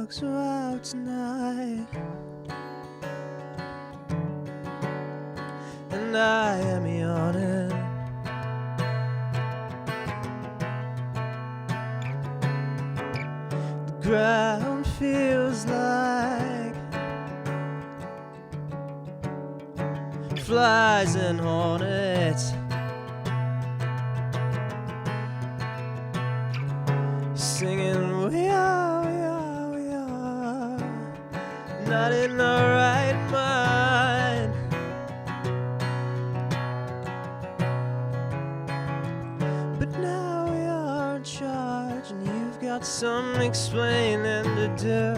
dogs are out tonight, and I am yawning. The ground feels like flies and hornets, singing we are not in our right mind. But now we are in charge, and you've got some explaining to do.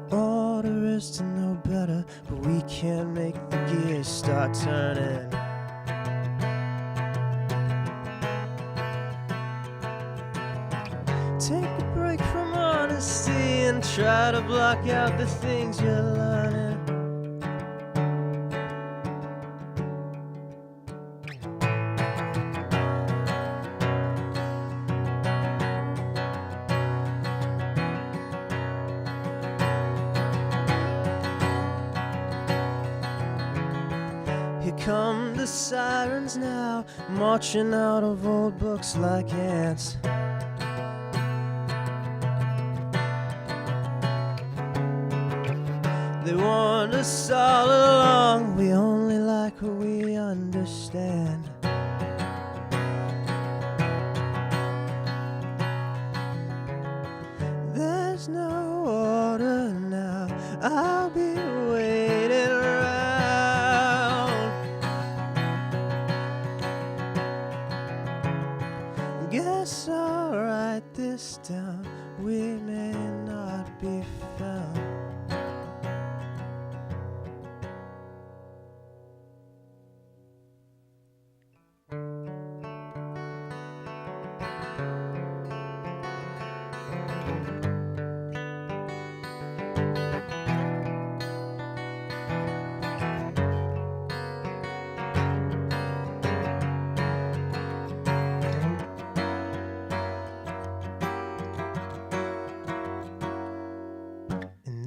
The order is to know better, but we can't make the gears start turning. Take a break from honesty and try to block out the things you're learning. Here come the sirens now, marching out of old books like ants. They warned us all along, we only like what we understand. There's no order now, I'll be waiting around. Guess I'll write this down, we may not be found.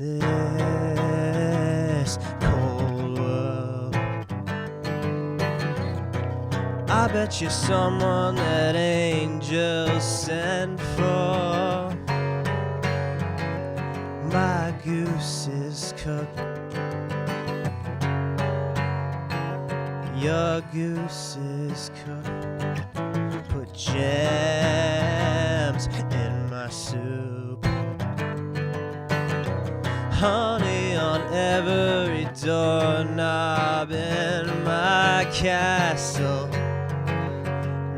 This cold world, I bet you're someone that angels sent for. My goose is cooked, your goose is cooked. Put jams in my soup, honey on every doorknob in my castle.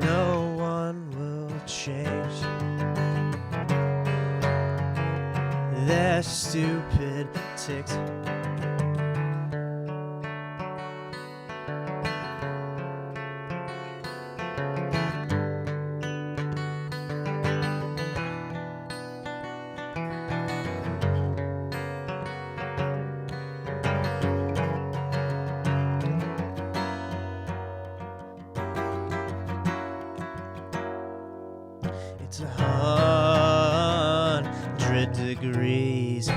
No one will change their stupid ticks. It's 100 degrees.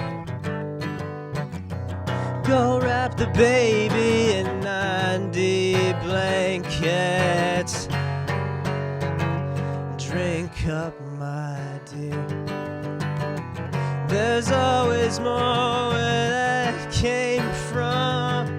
Go wrap the baby in 90 blankets. Drink up, my dear. There's always more where that came from.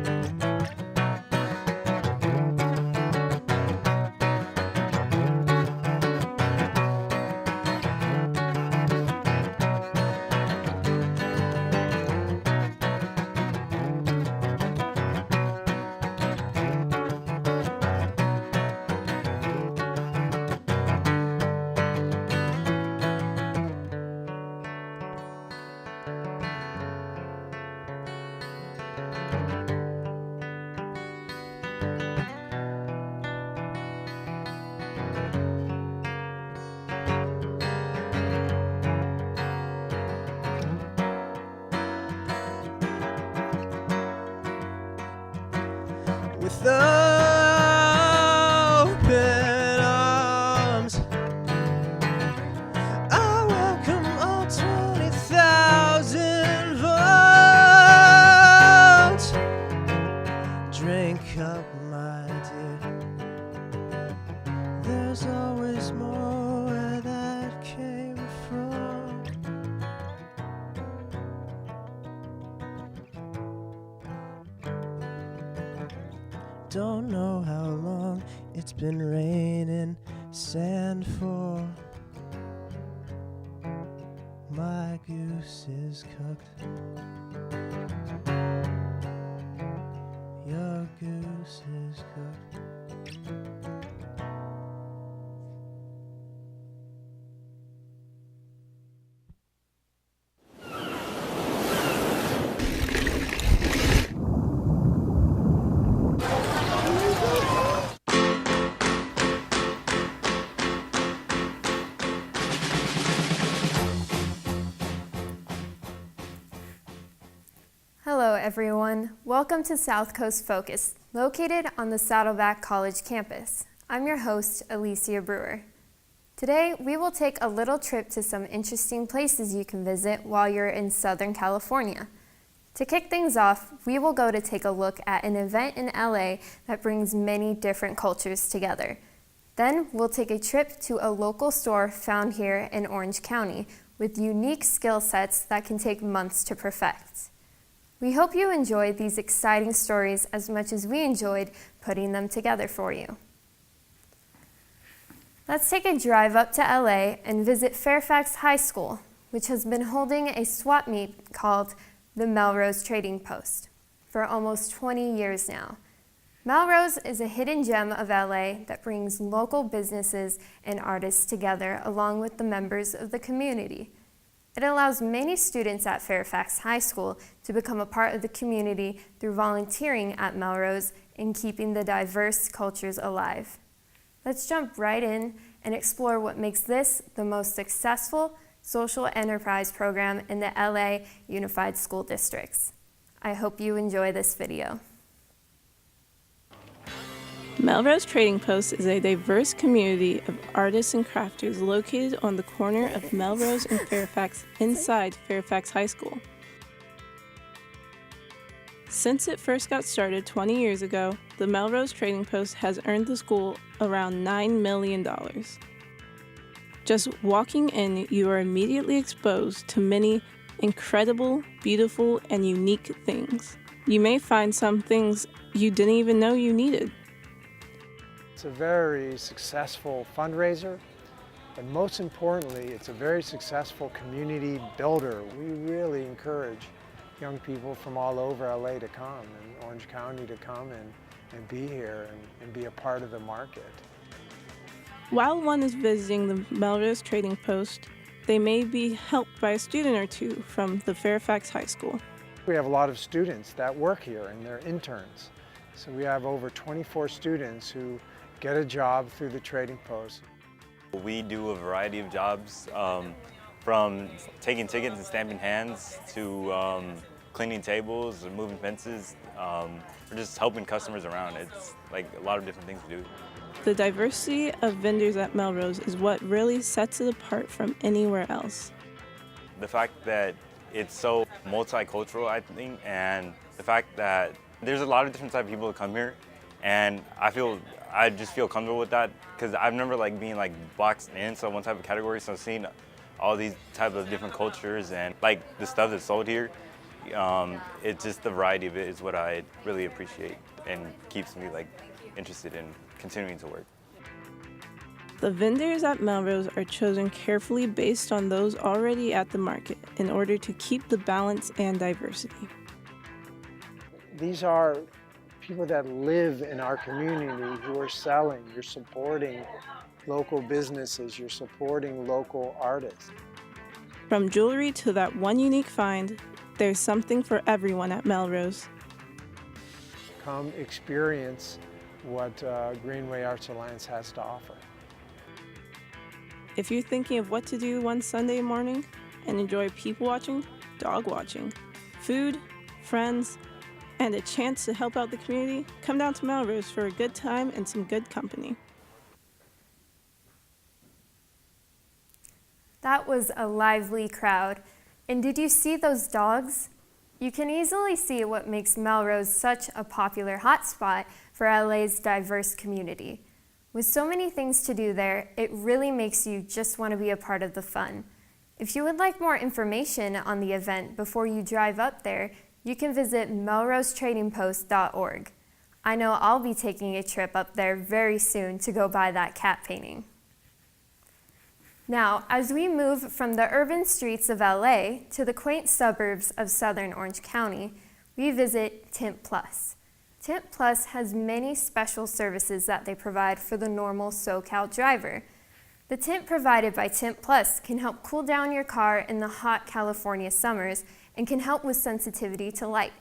with open arms. cup, my dear. There's always more where that came from. Don't know how long it's been raining sand for. My goose is cooked. Your goose is cooked. Hello everyone, welcome to South Coast Focus, located on the Saddleback College campus. I'm your host, Alicia Brewer. Today, we will take a little trip to some interesting places you can visit while you're in Southern California. To kick things off, we will go to take a look at an event in LA that brings many different cultures together. Then, we'll take a trip to a local store found here in Orange County with unique skill sets that can take months to perfect. We hope you enjoyed these exciting stories as much as we enjoyed putting them together for you. Let's take a drive up to LA and visit Fairfax High School, which has been holding a swap meet called the Melrose Trading Post for almost 20 years now. Melrose is a hidden gem of LA that brings local businesses and artists together along with the members of the community. It allows many students at Fairfax High School to become a part of the community through volunteering at Melrose and keeping the diverse cultures alive. Let's jump right in and explore what makes this the most successful social enterprise program in the LA Unified School Districts. I hope you enjoy this video. Melrose Trading Post is a diverse community of artists and crafters located on the corner of Melrose and Fairfax inside Fairfax High School. Since it first got started 20 years ago, the Melrose Trading Post has earned the school around $9 million. Just walking in, you are immediately exposed to many incredible, beautiful, and unique things. You may find some things you didn't even know you needed. It's a very successful fundraiser, but most importantly, it's a very successful community builder. We really encourage young people from all over LA to come and Orange County to come and be here and be a part of the market. While one is visiting the Melrose Trading Post, they may be helped by a student or two from the Fairfax High School. We have a lot of students that work here and they're interns. So we have over 24 students who get a job through the Trading Post. We do a variety of jobs, from taking tickets and stamping hands to cleaning tables and moving fences. We're just helping customers around. It's like a lot of different things we do. The diversity of vendors at Melrose is what really sets it apart from anywhere else. The fact that it's so multicultural, I think, and the fact that there's a lot of different types of people that come here, and I just feel comfortable with that because I've never being boxed into one type of category. So seeing all these types of different cultures and the stuff that's sold here, it's just the variety of it is what I really appreciate and keeps me interested in continuing to work. The vendors at Melrose are chosen carefully based on those already at the market in order to keep the balance and diversity. These are people that live in our community who are selling. You're supporting local businesses, you're supporting local artists. From jewelry to that one unique find, there's something for everyone at Melrose. Come experience what Greenway Arts Alliance has to offer. If you're thinking of what to do one Sunday morning and enjoy people watching, dog watching, food, friends, and a chance to help out the community, come down to Melrose for a good time and some good company. That was a lively crowd. And did you see those dogs? You can easily see what makes Melrose such a popular hotspot for LA's diverse community. With so many things to do there, it really makes you just want to be a part of the fun. If you would like more information on the event before you drive up there, you can visit melrosetradingpost.org. I know I'll be taking a trip up there very soon to go buy that cat painting. Now, as we move from the urban streets of LA to the quaint suburbs of southern Orange County, we visit Tint Plus. Tint Plus has many special services that they provide for the normal SoCal driver. The tint provided by Tint Plus can help cool down your car in the hot California summers and can help with sensitivity to light.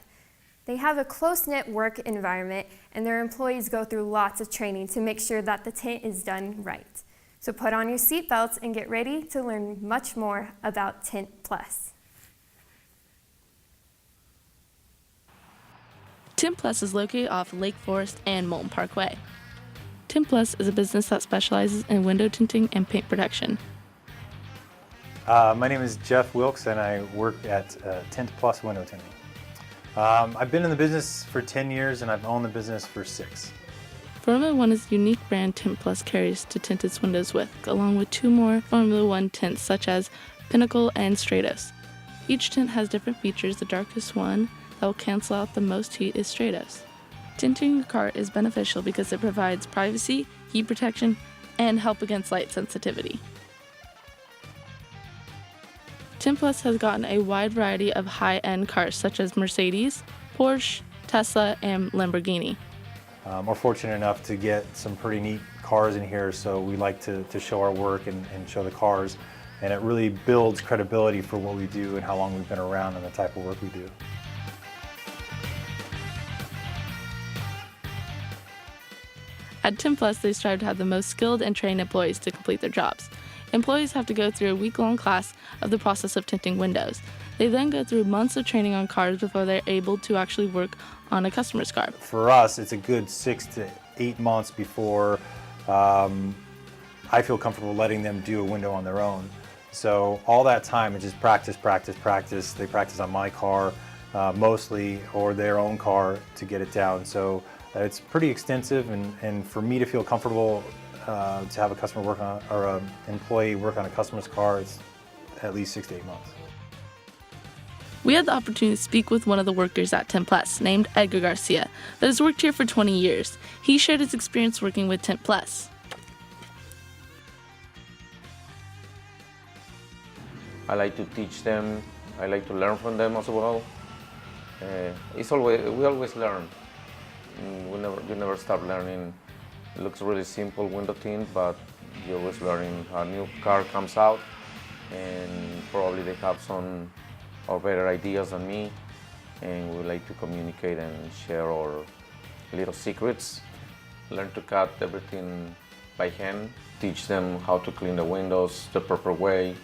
They have a close-knit work environment, and their employees go through lots of training to make sure that the tint is done right. So put on your seatbelts and get ready to learn much more about Tint Plus. Tint Plus is located off Lake Forest and Moulton Parkway. Tint Plus is a business that specializes in window tinting and paint protection. My name is Jeff Wilkes and I work at Tint Plus Window Tinting. I've been in the business for 10 years and I've owned the business for 6. Formula One is the unique brand Tint Plus carries to tint its windows with, along with 2 more Formula One tints such as Pinnacle and Stratos. Each tint has different features. The darkest one that will cancel out the most heat is Stratos. Tinting your car is beneficial because it provides privacy, heat protection, and help against light sensitivity. Tint Plus has gotten a wide variety of high-end cars such as Mercedes, Porsche, Tesla, and Lamborghini. We're fortunate enough to get some pretty neat cars in here, so we like to show our work and show the cars, and it really builds credibility for what we do and how long we've been around and the type of work we do. At Tint Plus, they strive to have the most skilled and trained employees to complete their jobs. Employees have to go through a week-long class of the process of tinting windows. They then go through months of training on cars before they're able to actually work on a customer's car. For us, it's a good 6 to 8 months before I feel comfortable letting them do a window on their own. So all that time is just practice, practice, practice. They practice on my car mostly, or their own car to get it down. So it's pretty extensive, and for me to feel comfortable to have a customer work on, or an employee work on a customer's car, it's at least 6 to 8 months. We had the opportunity to speak with one of the workers at Tint Plus, named Edgar Garcia, that has worked here for 20 years. He shared his experience working with Tint Plus. I like to teach them. I like to learn from them as well. We always learn. You never stop learning. It looks really simple window tint, but you're always learning. A new car comes out, and probably they have some or better ideas than me, and we like to communicate and share our little secrets. Learn to cut everything by hand. Teach them how to clean the windows the proper way.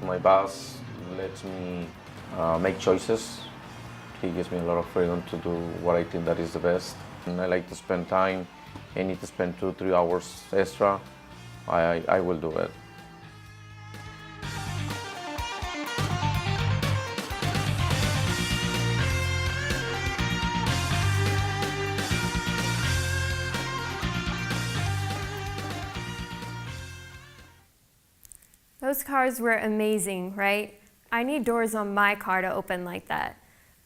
My boss lets me make choices. He gives me a lot of freedom to do what I think that is the best. And I like to spend time. I need to spend 2-3 hours extra. I will do it. Those cars were amazing, right? I need doors on my car to open like that.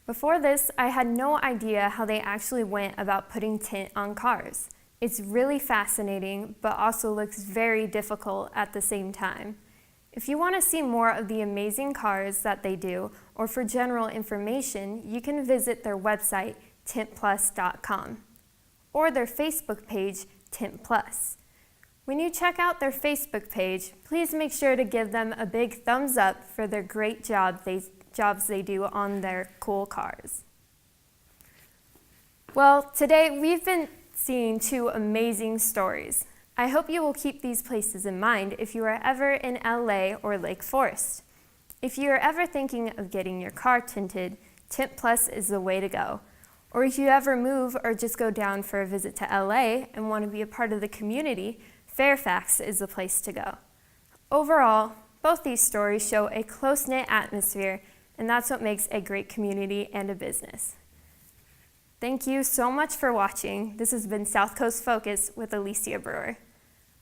Before this, I had no idea how they actually went about putting tint on cars. It's really fascinating, but also looks very difficult at the same time. If you want to see more of the amazing cars that they do, or for general information, you can visit their website, tintplus.com, or their Facebook page, Tint Plus. When you check out their Facebook page, please make sure to give them a big thumbs up for their great jobs they do on their cool cars. Well, today we've been seeing 2 amazing stories. I hope you will keep these places in mind if you are ever in LA or Lake Forest. If you are ever thinking of getting your car tinted, Tint Plus is the way to go. Or if you ever move or just go down for a visit to LA and want to be a part of the community, Fairfax is the place to go. Overall, both these stories show a close-knit atmosphere, and that's what makes a great community and a business. Thank you so much for watching. This has been South Coast Focus with Alicia Brewer.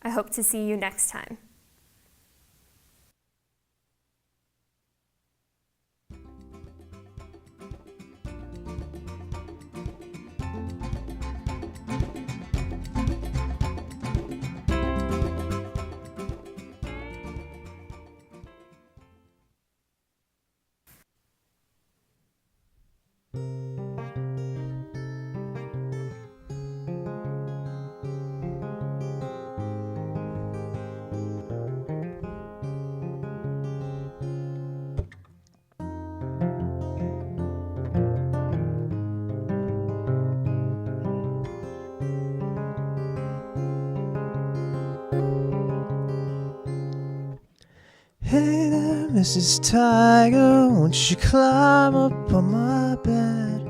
I hope to see you next time. Hey there, Mrs. Tiger, won't you climb up on my bed?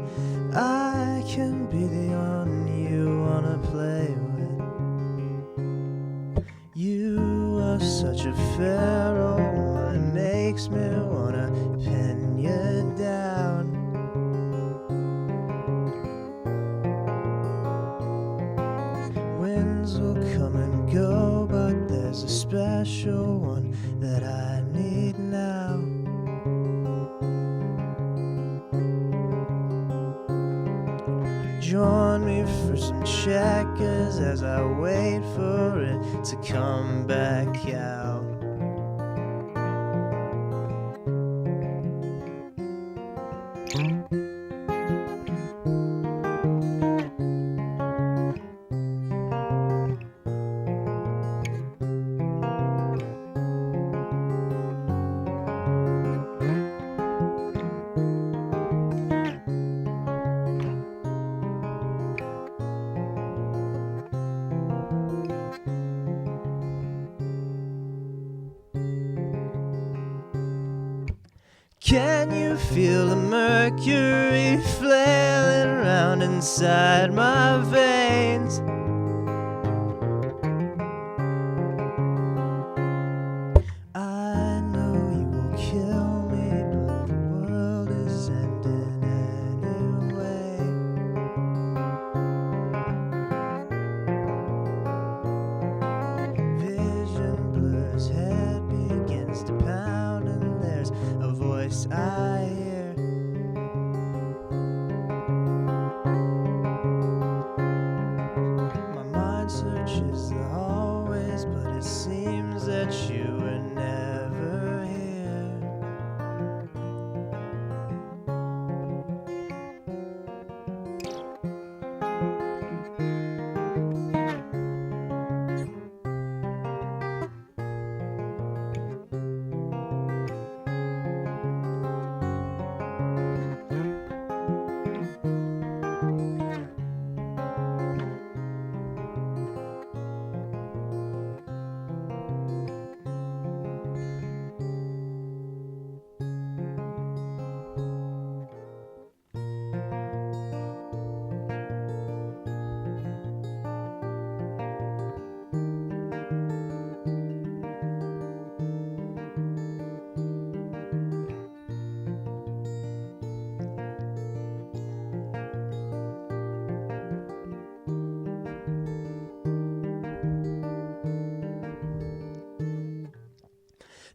I can be the one you wanna play with. You are such a pharaoh, it makes me wanna pin you down. Winds will come and go, but there's a special one that I need now. Join me for some checkers as I wait for it to come back out. Can you feel the mercury flailing around inside my veins? I know you will kill me, but the world is ending anyway. Vision blurs, head begins to pound, and there's a voice I hear. My mind searches the hallways, but it seems that you were never here.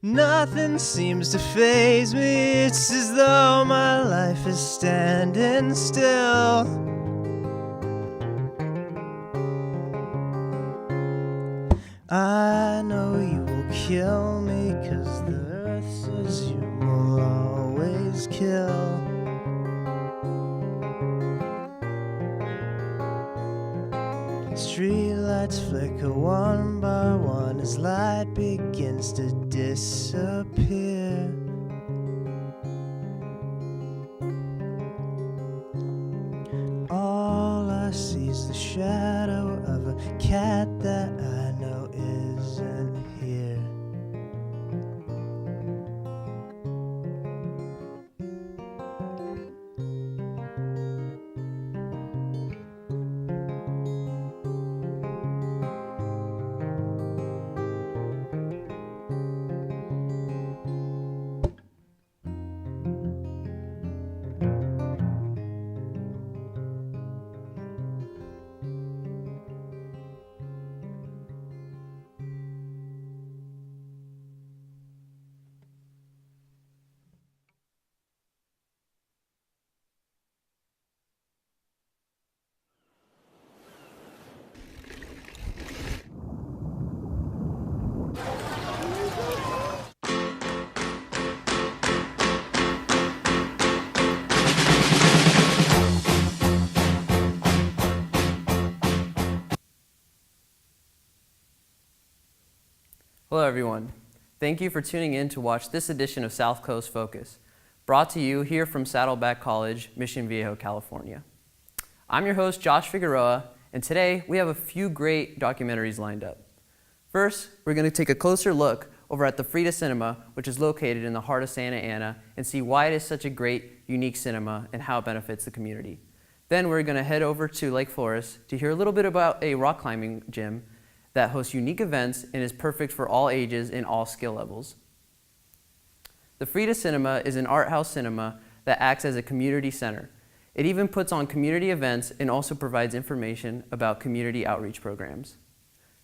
Nothing seems to faze me, it's as though my life is standing still. I know you will kill me, 'cause the earth says you will always kill. Streetlights flicker one by one as light begins to disappear. All I see is the shadow of a cat that I know isn't here. Hello everyone. Thank you for tuning in to watch this edition of South Coast Focus, brought to you here from Saddleback College, Mission Viejo, California. I'm your host, Josh Figueroa, and today we have a few great documentaries lined up. First, we're going to take a closer look over at the Frida Cinema, which is located in the heart of Santa Ana, and see why it is such a great, unique cinema and how it benefits the community. Then we're going to head over to Lake Forest to hear a little bit about a rock climbing gym that hosts unique events and is perfect for all ages and all skill levels. The Frida Cinema is an art house cinema that acts as a community center. It even puts on community events and also provides information about community outreach programs.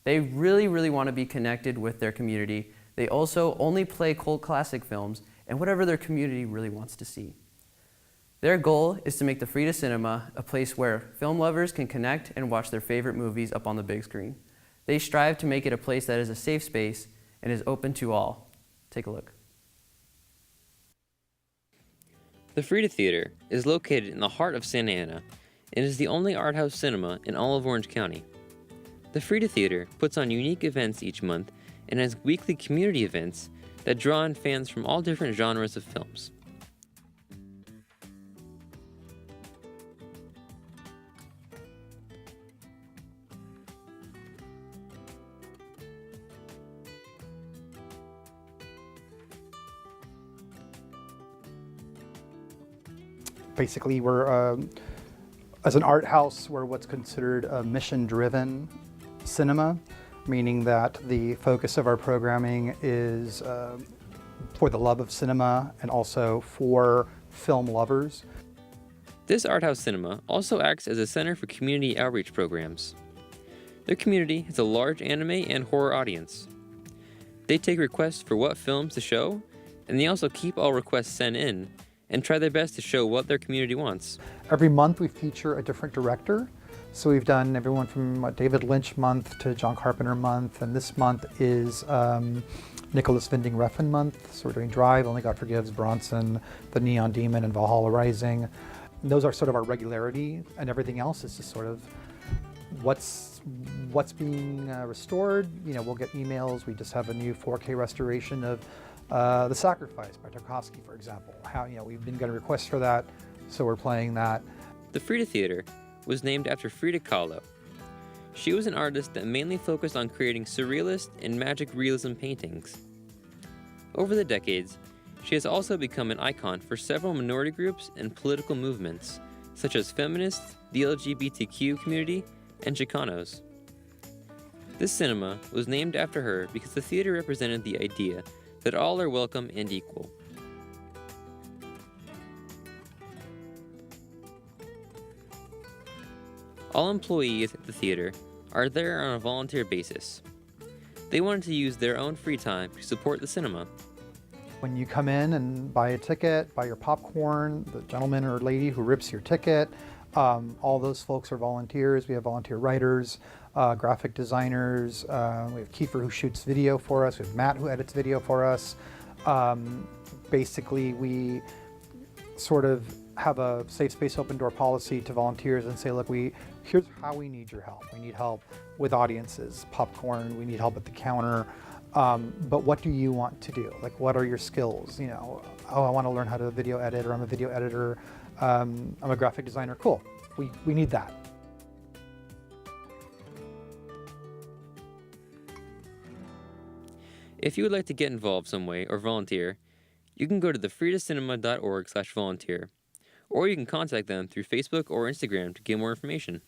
They really want to be connected with their community. They also only play cult classic films and whatever their community really wants to see. Their goal is to make the Frida Cinema a place where film lovers can connect and watch their favorite movies up on the big screen. They strive to make it a place that is a safe space and is open to all. Take a look. The Frida Theater is located in the heart of Santa Ana and is the only art house cinema in all of Orange County. The Frida Theater puts on unique events each month and has weekly community events that draw in fans from all different genres of films. Basically, we're, as an art house, we're what's considered a mission-driven cinema, meaning that the focus of our programming is for the love of cinema and also for film lovers. This art house cinema also acts as a center for community outreach programs. Their community has a large anime and horror audience. They take requests for what films to show, and they also keep all requests sent in and try their best to show what their community wants. Every month we feature a different director. So we've done everyone from David Lynch month to John Carpenter month, and this month is Nicholas Winding Refn month. So we're doing Drive, Only God Forgives, Bronson, The Neon Demon, and Valhalla Rising. And those are sort of our regularity, and everything else is just sort of what's being restored. You know, we'll get emails. We just have a new 4K restoration of The Sacrifice by Tarkovsky, for example. We've been getting requests for that, so we're playing that. The Frida Theater was named after Frida Kahlo. She was an artist that mainly focused on creating surrealist and magic realism paintings. Over the decades, she has also become an icon for several minority groups and political movements, such as feminists, the LGBTQ community, and Chicanos. This cinema was named after her because the theater represented the idea that all are welcome and equal. All employees at the theater are there on a volunteer basis. They wanted to use their own free time to support the cinema. When you come in and buy a ticket, buy your popcorn, the gentleman or lady who rips your ticket, all those folks are volunteers. We have volunteer writers, graphic designers. We have Kiefer who shoots video for us. We have Matt who edits video for us. Basically, we sort of have a safe space, open door policy to volunteers and say, look, here's how we need your help. We need help with audiences, popcorn. We need help at the counter. But what do you want to do? Like, what are your skills? You know, oh, I want to learn how to video edit, or I'm a video editor. I'm a graphic designer. Cool. We need that. If you would like to get involved some way or volunteer, you can go to thefridacinema.org/volunteer, or you can contact them through Facebook or Instagram to get more information.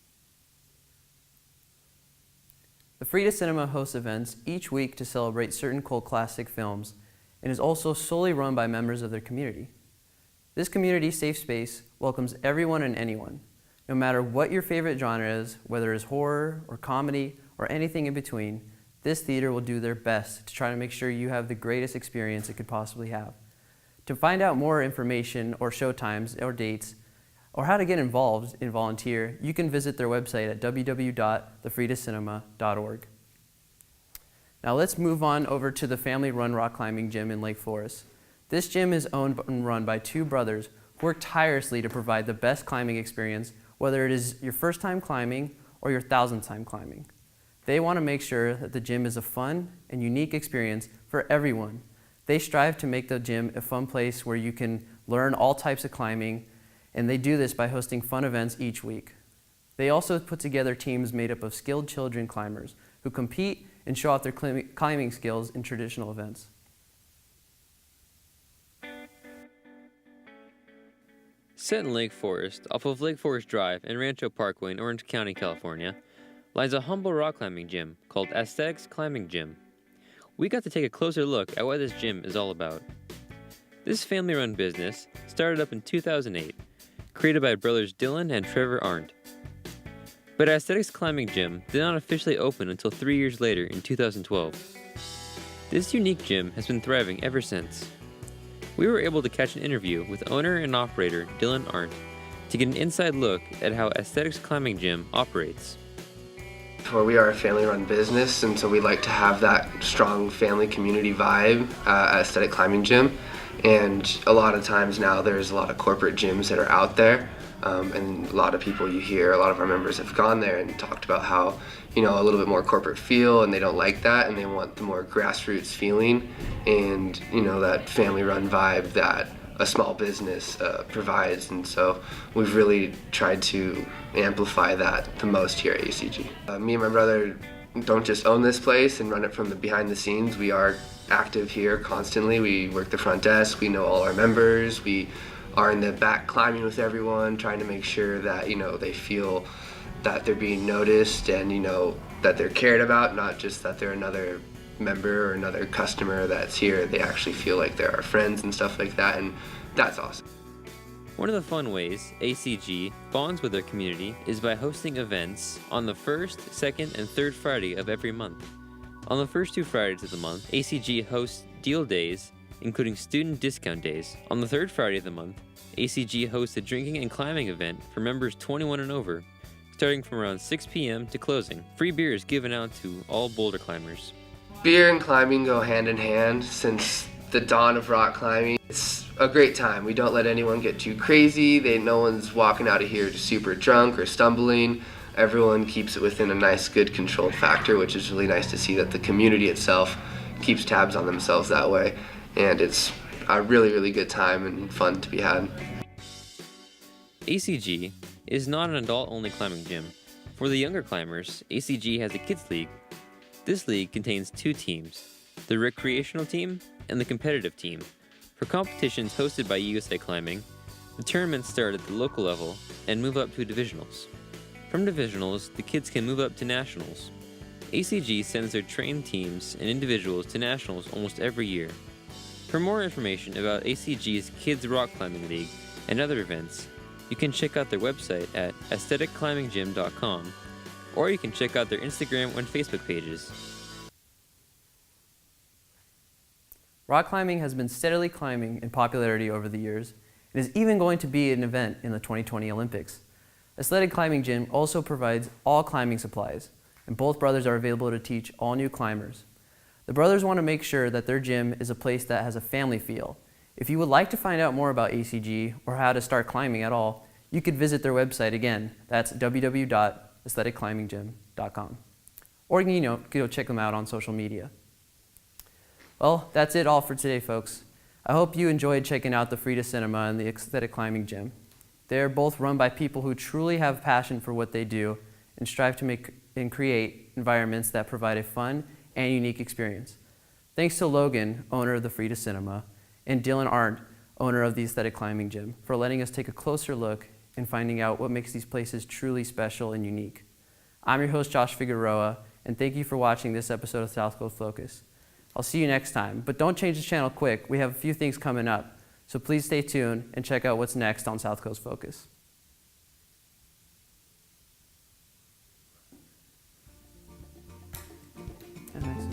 The Frida Cinema hosts events each week to celebrate certain cult classic films and is also solely run by members of their community. This community safe space welcomes everyone and anyone, no matter what your favorite genre is, whether it's horror or comedy or anything in between. This theater will do their best to try to make sure you have the greatest experience it could possibly have. To find out more information or showtimes or dates, or how to get involved and volunteer, you can visit their website at www.thefridacinema.org. Now let's move on over to the family-run rock climbing gym in Lake Forest. This gym is owned and run by two brothers who work tirelessly to provide the best climbing experience, whether it is your first time climbing or your 1,000th time climbing. They want to make sure that the gym is a fun and unique experience for everyone. They strive to make the gym a fun place where you can learn all types of climbing, and they do this by hosting fun events each week. They also put together teams made up of skilled children climbers who compete and show off their climbing skills in traditional events. Set in Lake Forest, off of Lake Forest Drive and Rancho Parkway in Orange County, California, lies a humble rock climbing gym called Aesthetics Climbing Gym. We got to take a closer look at what this gym is all about. This family-run business started up in 2008, created by brothers Dylan and Trevor Arndt. But Aesthetics Climbing Gym did not officially open until 3 years later in 2012. This unique gym has been thriving ever since. We were able to catch an interview with owner and operator Dylan Arndt to get an inside look at how Aesthetics Climbing Gym operates. Well, we are a family-run business, and so we like to have that strong family community vibe at Aesthetic Climbing Gym. And a lot of times now there's a lot of corporate gyms that are out there, and a lot of people you hear, a lot of our members have gone there and talked about how, a little bit more corporate feel, and they don't like that, and they want the more grassroots feeling and, that family-run vibe that a small business provides. And so we've really tried to amplify that the most here at ACG. Me and my brother don't just own this place and run it from the behind the scenes. We are active here constantly. We work the front desk, we know all our members, we are in the back climbing with everyone, trying to make sure that they feel that they're being noticed and that they're cared about, not just that they're another member or another customer that's here. They actually feel like they're our friends and stuff like that, and that's awesome. One of the fun ways ACG bonds with their community is by hosting events on the first, second, and third Friday of every month. On the first 2 Fridays of the month, ACG hosts deal days, including student discount days. On the third Friday of the month, ACG hosts a drinking and climbing event for members 21 and over, starting from around 6 p.m. to closing. Free beer is given out to all boulder climbers. Beer and climbing go hand in hand since the dawn of rock climbing. It's a great time. We don't let anyone get too crazy. No one's walking out of here just super drunk or stumbling. Everyone keeps it within a nice, good controlled factor, which is really nice to see that the community itself keeps tabs on themselves that way. And it's a really, really good time and fun to be had. ACG is not an adult-only climbing gym. For the younger climbers, ACG has a kids league. This league contains 2 teams, the recreational team and the competitive team. For competitions hosted by USA Climbing, the tournaments start at the local level and move up to divisionals. From divisionals, the kids can move up to nationals. ACG sends their trained teams and individuals to nationals almost every year. For more information about ACG's Kids Rock Climbing League and other events, you can check out their website at aestheticclimbinggym.com, or you can check out their Instagram and Facebook pages. Rock climbing has been steadily climbing in popularity over the years and is even going to be an event in the 2020 Olympics. Aesthetic Climbing Gym also provides all climbing supplies, and both brothers are available to teach all new climbers. The brothers want to make sure that their gym is a place that has a family feel. If you would like to find out more about ACG or how to start climbing at all, you could visit their website again. That's www.aestheticclimbinggym.com. Or you can go check them out on social media. Well, that's it all for today, folks. I hope you enjoyed checking out the Frida Cinema and the Aesthetic Climbing Gym. They're both run by people who truly have passion for what they do and strive to make and create environments that provide a fun and unique experience. Thanks to Logan, owner of the Frida Cinema, and Dylan Arndt, owner of the Aesthetic Climbing Gym, for letting us take a closer look and finding out what makes these places truly special and unique. I'm your host, Josh Figueroa, and thank you for watching this episode of South Coast Focus. I'll see you next time, but don't change the channel quick. We have a few things coming up, so please stay tuned and check out what's next on South Coast Focus. Nice.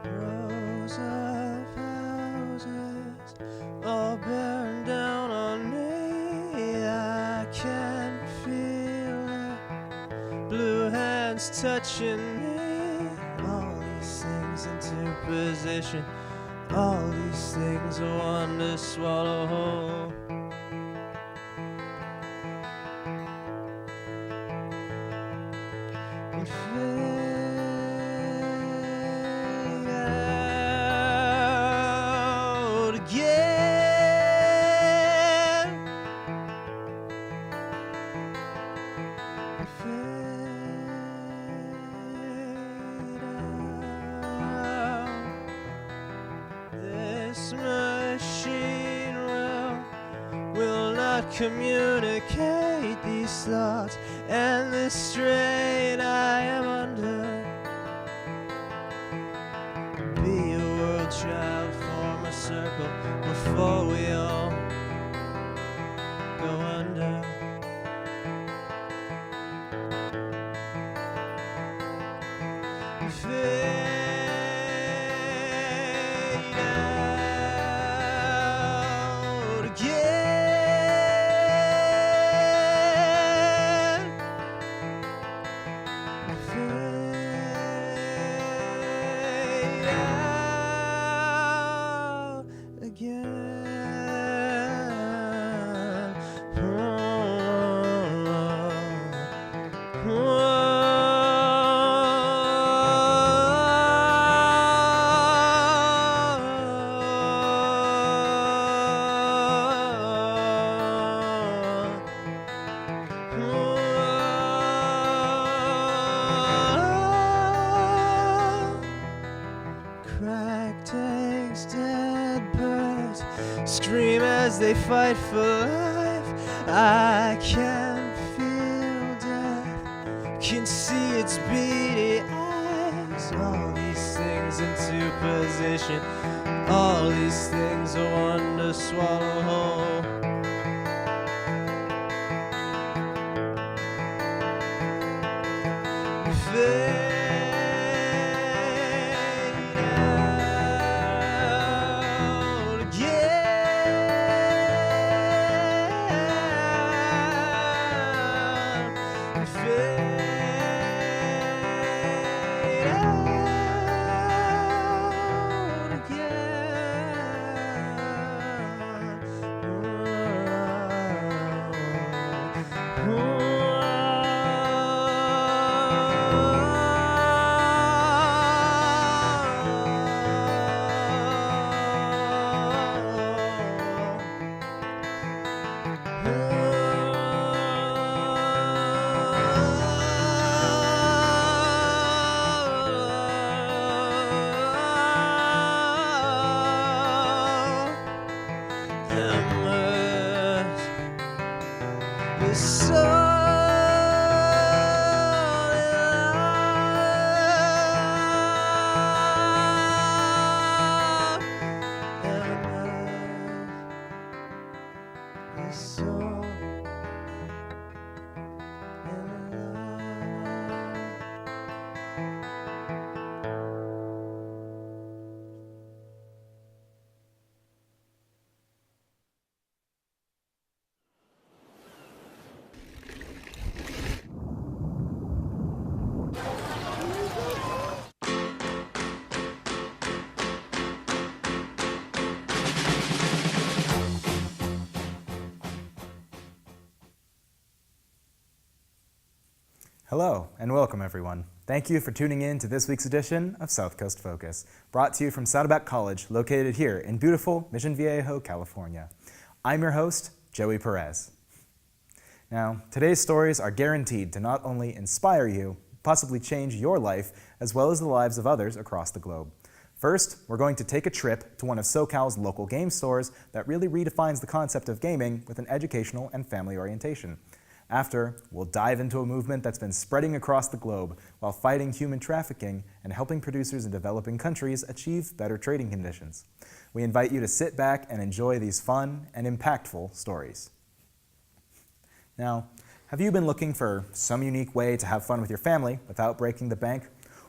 Rosa touching me. All these things into position. All these things are one to swallow whole. And fade out again. And fade out. This machine will not communicate these thoughts and the strain I am under. Be a world child, form a circle before we all go under. Fade out again. Fade out again. Cracked eggs, dead birds scream as they fight for life. I can feel death, can see its beady eyes. All these things into position. All these things are one to swallow whole. Fade out again. Fade out again. The soul Hello and welcome everyone. Thank you for tuning in to this week's edition of South Coast Focus, brought to you from Saddleback College, located here in beautiful Mission Viejo, California. I'm your host, Joey Perez. Now, today's stories are guaranteed to not only inspire you, possibly change your life, as well as the lives of others across the globe. First, we're going to take a trip to one of SoCal's local game stores that really redefines the concept of gaming with an educational and family orientation. After, we'll dive into a movement that's been spreading across the globe while fighting human trafficking and helping producers in developing countries achieve better trading conditions. We invite you to sit back and enjoy these fun and impactful stories. Now, have you been looking for some unique way to have fun with your family without breaking the bank?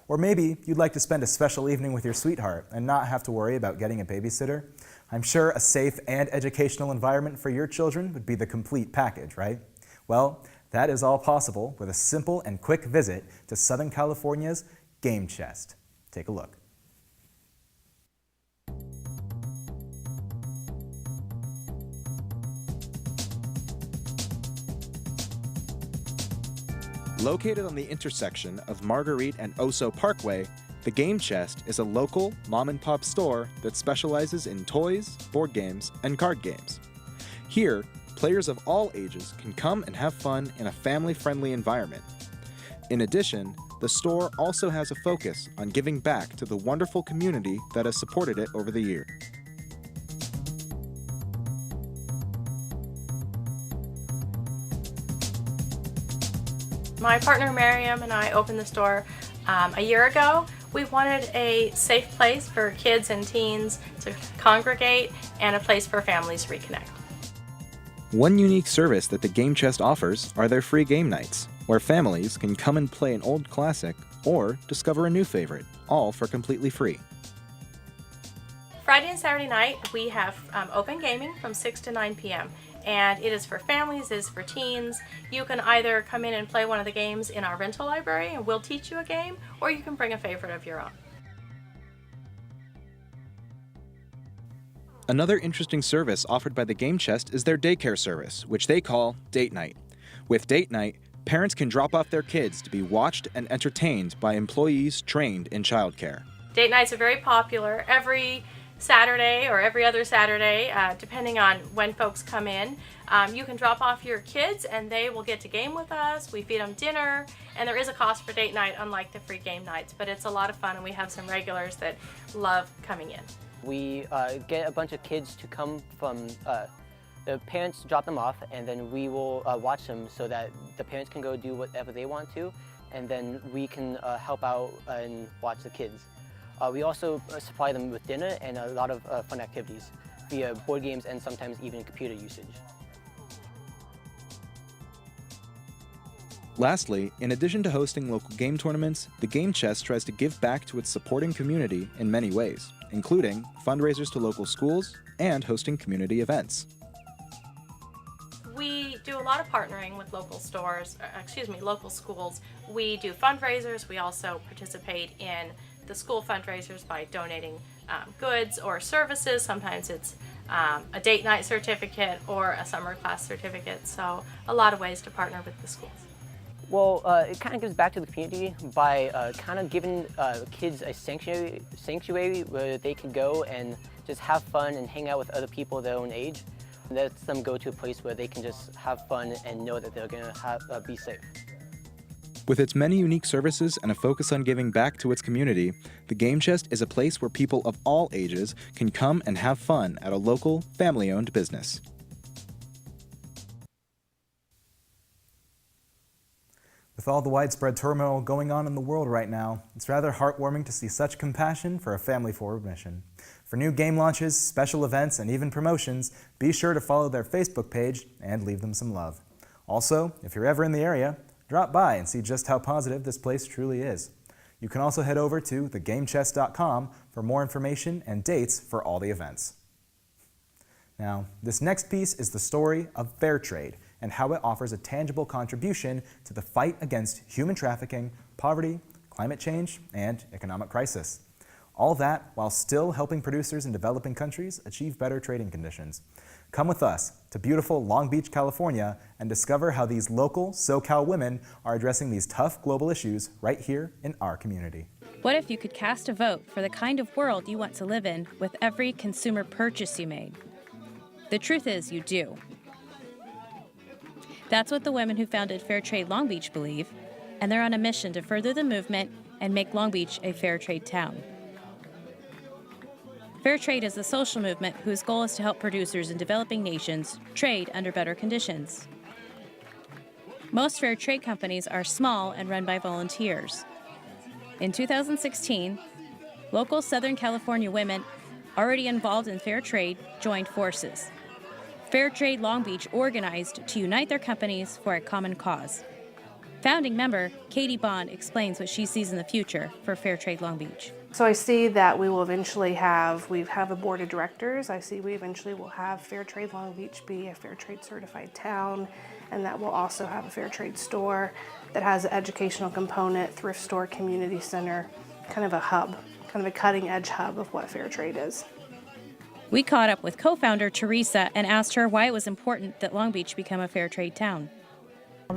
Or maybe you'd like to spend a special evening with your sweetheart and not have to worry about getting a babysitter? I'm sure a safe and educational environment for your children would be the complete package, right? Well, That is all possible with a simple and quick visit to Southern California's Game Chest. Take a look. Located on the intersection of Marguerite and Oso Parkway, the Game Chest is a local mom-and-pop store that specializes in toys, board games, and card games. Here, players of all ages can come and have fun in a family-friendly environment. In addition, the store also has a focus on giving back to the wonderful community that has supported it over the years. My partner Miriam and I opened the store a year ago. We wanted a safe place for kids and teens to congregate and a place for families to reconnect. One unique service that the Game Chest offers are their free game nights, where families can come and play an old classic or discover a new favorite, all for completely free. Friday and Saturday night we have open gaming from 6 to 9 p.m. and it is for families, it is for teens. You can either come in and play one of the games in our rental library and we'll teach you a game, or you can bring a favorite of your own. Another interesting service offered by the Game Chest is their daycare service, which they call Date Night. With Date Night, parents can drop off their kids to be watched and entertained by employees trained in childcare. Date nights are very popular. Every Saturday or every other Saturday, depending on when folks come in, you can drop off your kids and they will get to game with us. We feed them dinner, and there is a cost for date night unlike the free game nights, but it's a lot of fun and we have some regulars that love coming in. We get a bunch of kids to come from, the parents drop them off, and then we will watch them so that the parents can go do whatever they want to, and then we can help out and watch the kids. We also supply them with dinner and a lot of fun activities via board games and sometimes even computer usage. Lastly, in addition to hosting local game tournaments, the Game Chest tries to give back to its supporting community in many ways, including fundraisers to local schools and hosting community events. We do a lot of partnering with local local schools. We do fundraisers. We also participate in the school fundraisers by donating goods or services. Sometimes it's a date night certificate or a summer class certificate. So a lot of ways to partner with the schools. Well, it kind of gives back to the community by kind of giving kids a sanctuary where they can go and just have fun and hang out with other people their own age. And lets them go to a place where they can just have fun and know that they're going to be safe. With its many unique services and a focus on giving back to its community, the Game Chest is a place where people of all ages can come and have fun at a local, family-owned business. With all the widespread turmoil going on in the world right now, it's rather heartwarming to see such compassion for a family-forward mission. For new game launches, special events, and even promotions, be sure to follow their Facebook page and leave them some love. Also, if you're ever in the area, drop by and see just how positive this place truly is. You can also head over to thegamechest.com for more information and dates for all the events. Now, this next piece is the story of fair trade and how it offers a tangible contribution to the fight against human trafficking, poverty, climate change, and economic crisis. All that while still helping producers in developing countries achieve better trading conditions. Come with us to beautiful Long Beach, California, and discover how these local SoCal women are addressing these tough global issues right here in our community. What if you could cast a vote for the kind of world you want to live in with every consumer purchase you made? The truth is, you do. That's what the women who founded Fair Trade Long Beach believe, and they're on a mission to further the movement and make Long Beach a fair trade town. Fair trade is a social movement whose goal is to help producers in developing nations trade under better conditions. Most fair trade companies are small and run by volunteers. In 2016, local Southern California women already involved in fair trade joined forces. Fair Trade Long Beach organized to unite their companies for a common cause. Founding member Katie Bond explains what she sees in the future for Fair Trade Long Beach. So I see that we will eventually have a board of directors. I see we eventually will have Fair Trade Long Beach be a fair trade certified town. and that will also have a fair trade store that has an educational component, thrift store, community center, kind of a hub, kind of a cutting edge hub of what fair trade is. We caught up with co-founder Teresa and asked her why it was important that Long Beach become a fair trade town.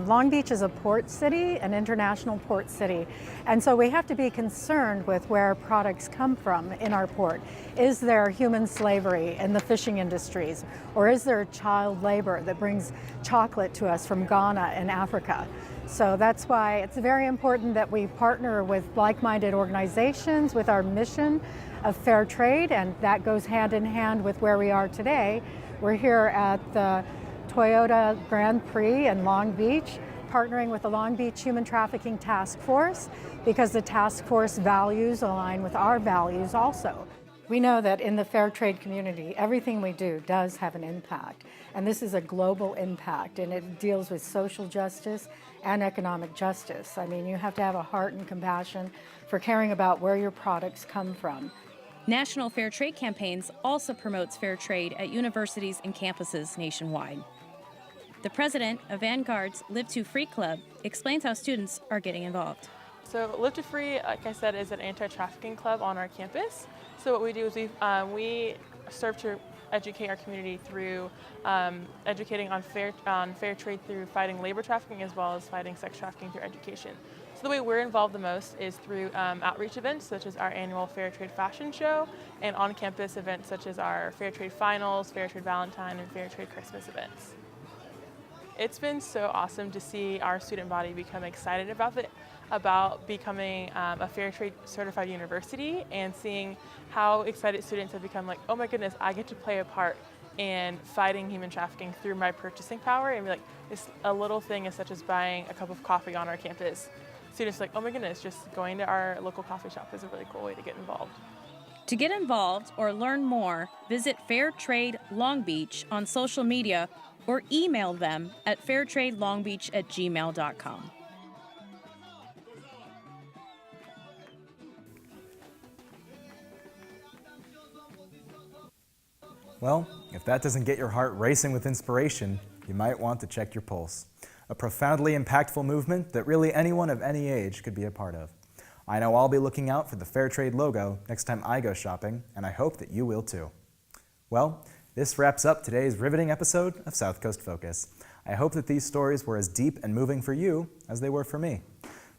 Long Beach is a port city, an international port city, and so we have to be concerned with where products come from in our port. Is there human slavery in the fishing industries, or is there child labor that brings chocolate to us from Ghana and Africa? So that's why it's very important that we partner with like-minded organizations with our mission of fair trade, and that goes hand in hand with where we are today. We're here at the Toyota Grand Prix in Long Beach, partnering with the Long Beach Human Trafficking Task Force because the task force values align with our values also. We know that in the fair trade community, everything we do does have an impact, and this is a global impact, and it deals with social justice and economic justice. I mean, you have to have a heart and compassion for caring about where your products come from. National Fair Trade Campaigns also promotes fair trade at universities and campuses nationwide. The president of Vanguard's Live to Free Club explains how students are getting involved. So Live to Free, like I said, is an anti-trafficking club on our campus. So what we do is we serve to educate our community through educating on fair trade through fighting labor trafficking as well as fighting sex trafficking through education. So the way we're involved the most is through outreach events such as our annual Fair Trade Fashion Show and on-campus events such as our Fair Trade Finals, Fair Trade Valentine, and Fair Trade Christmas events. It's been so awesome to see our student body become excited about becoming a Fair Trade certified university and seeing how excited students have become like, oh my goodness, I get to play a part in fighting human trafficking through my purchasing power. And be like, this a little thing as such as buying a cup of coffee on our campus. Students are like, oh my goodness, just going to our local coffee shop is a really cool way to get involved. To get involved or learn more, visit Fair Trade Long Beach on social media or email them at fairtradelongbeach@gmail.com. Well, if that doesn't get your heart racing with inspiration, you might want to check your pulse. A profoundly impactful movement that really anyone of any age could be a part of. I know I'll be looking out for the Fair Trade logo next time I go shopping, and I hope that you will too. Well, this wraps up today's riveting episode of South Coast Focus. I hope that these stories were as deep and moving for you as they were for me.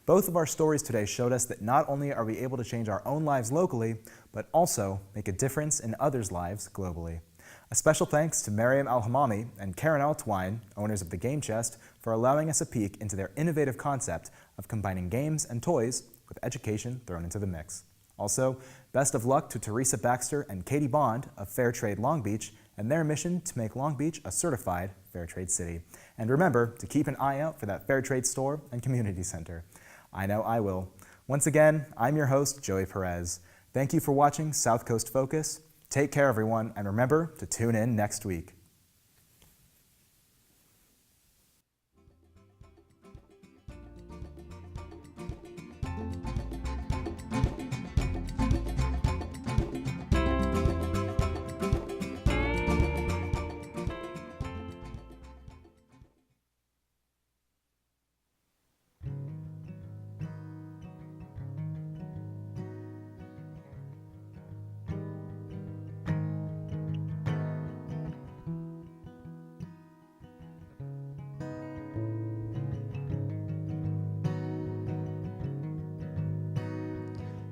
Both of our stories today showed us that not only are we able to change our own lives locally, but also make a difference in others' lives globally. A special thanks to Mariam Al-Hamami and Karen Altwine, owners of The Game Chest, for allowing us a peek into their innovative concept of combining games and toys with education thrown into the mix. Also, best of luck to Teresa Baxter and Katie Bond of Fair Trade Long Beach and their mission to make Long Beach a certified Fair Trade city. And remember to keep an eye out for that Fair Trade store and community center. I know I will. Once again, I'm your host, Joey Perez. Thank you for watching South Coast Focus. Take care, everyone, and remember to tune in next week.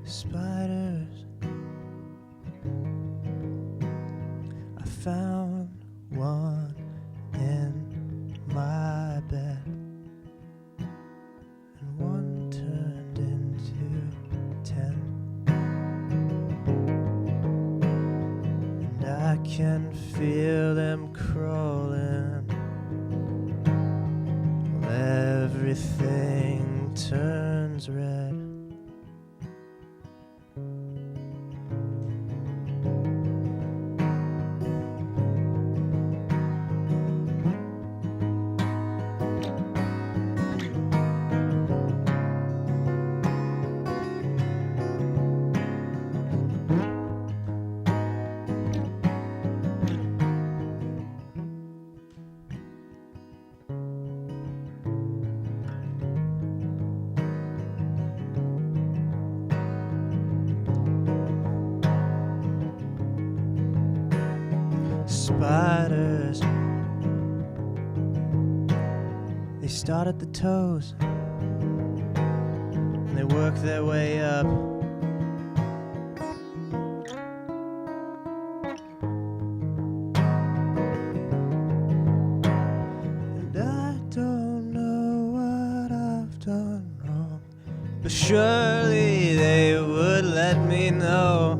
Spiders, I found one in my bed, and one turned into 10, and I can feel them crawling, everything turns red. spiders. They start at the toes and they work their way up. And I don't know what I've done wrong, but surely they would let me know.